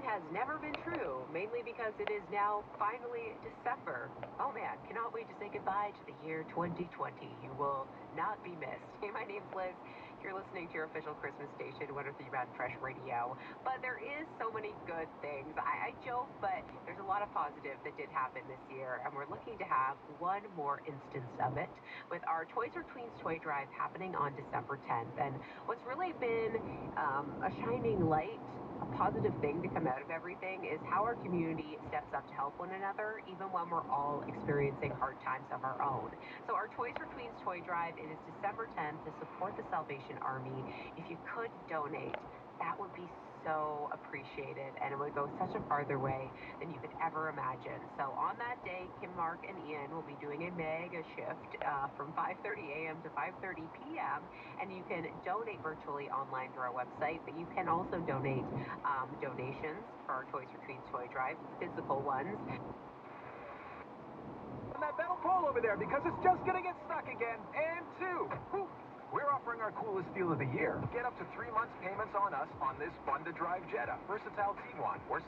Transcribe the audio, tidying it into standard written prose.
has never been true, mainly because it is now finally December. Oh man, cannot wait to say goodbye to the year 2020. You will not be missed. Hey, my name's Liz. You're listening to your official Christmas station, 103 Rad Fresh Radio. But there is so many good things. I joke, but there's a lot of positive that did happen this year, and we're looking to have one more instance of it with our Toys for Tweens toy drive happening on December 10th. And what's really been a shining light, a positive thing to come out of everything is how our community steps up to help one another, even when we're all experiencing hard times of our own. So our Toys for Tweens toy drive, it is December 10th to support the Salvation Army. If you could donate, that would be so appreciated, and it would go such a farther way than you could ever imagine. So on that day, Kim, Mark, and Ian will be doing a mega shift from 5:30 a.m. to 5:30 p.m., and you can donate virtually online through our website, but you can also donate donations for our Toys for Tweens toy drive, physical ones. On that metal pole over there, because it's just gonna get stuck again. And two. Whew. We're offering our coolest deal of the year. Get up to 3 months payments on us on this fun-to-drive Jetta, Versatile Tiguan, or